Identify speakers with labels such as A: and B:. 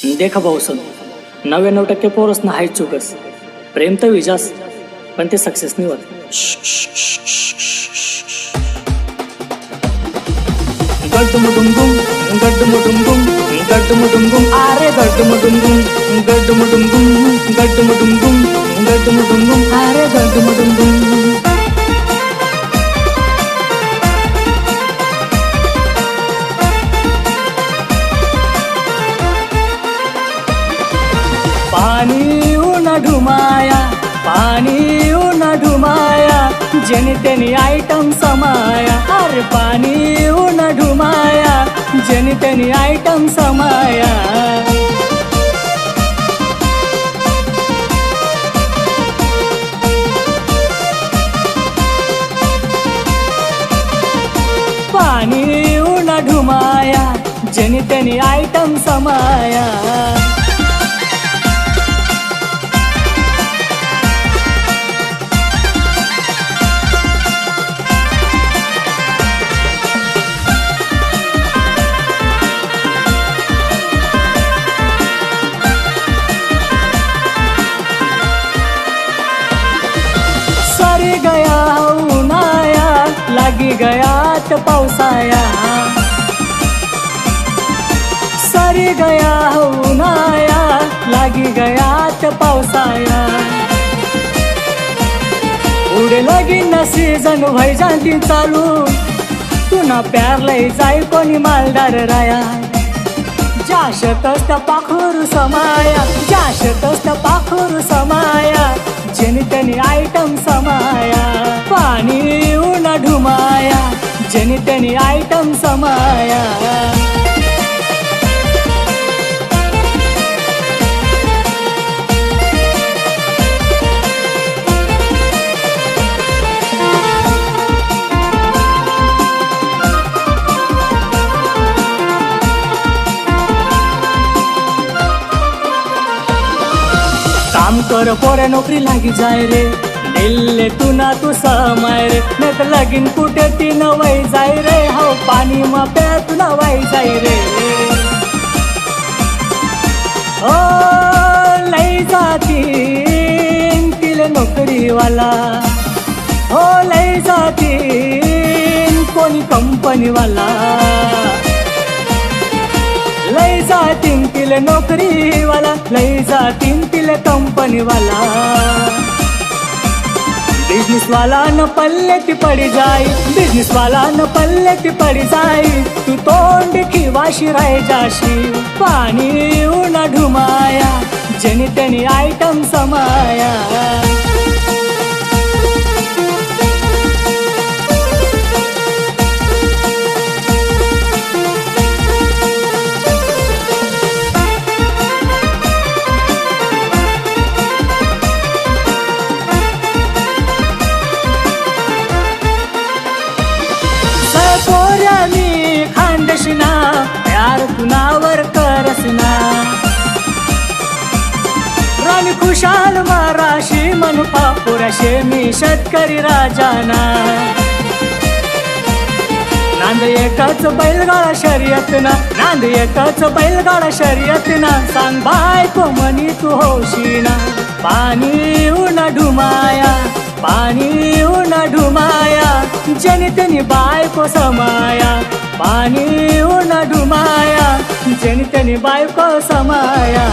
A: देखा भाऊसन 99% पोरसना हाय चुकस प्रेम तर विजास पण ते सक्सेस नाही होत. गड्डुमुडुंगुम गड्डुमुडुंगुम गड्डुमुडुंगुम अरे गड्डुमुडुंगुम गड्डुमुडुंगुम गड्डुमुडुंगुम गड्डुमुडुंगुम अरे गड्डुमुडुंगुम. पाणी उन्हा ढुमाया पाणी उन्हा ढुमाया जेनी तेनी आयटम समाया. अरे पाणी उन्हा ढुमाया जेनी तेनी आयटम समाया. पाणी उन्हा ढुमाया जेनी तेनी आयटम समाया. सरी गया उन्हाया लागी गयात पावसाया. सरी गया उन्हाया लागी गयात पावसाया. उडे लगीन सीजन व्हाय जाती चालू तुना प्यार लय जाय कोणी मालदार राया. जाशतस्त पाखरू समाया जाशतस्त पाखरू समाया जेनी तेनी आयटम समाया. पाणी उन्हा ढुमाया जेनी तेनी आयटम समाया. काम कर पोरे नोकरी लागी जाय रे दिल्ले तू ना तू समाय रे नाही तर लगीन कुठे ती नवाई जाय रे. हो पाणी मा पे तू नवाई जाय रे. ओ लई जाती तिले नोकरीवाला हो लई जाती कोणी कंपनीवाला. लय जातीन तिले नोकरीवाला लय जातीन तिले कंपनीवाला. बिजनेस वाला न पल्ले ती पडी जाई बिजनेस वाला न पल्ले ती पडी जाई. तू तोंड खिवाशी राय जाशी. पाणी उन्हा ढुमाया जेनी तेनी आयटम समाया. पोऱ्यानी खांदशिना प्यार कुणावर करसना. राणी खुशाल माराशी मनपा पुराशे मी शेतकरी राजाना. नांद एकच बैलगाडा शर्यतना नांद एकच बैलगाडा शर्यतना. सांग बायको म्हणी तू होशीना. पाणी उन्हा ढुमाया पाणी उन्हा ढुमाया जेनी तेनी बायको समाया. पाणी उन्हा ढुमाया जेनी तेनी बायको समाया.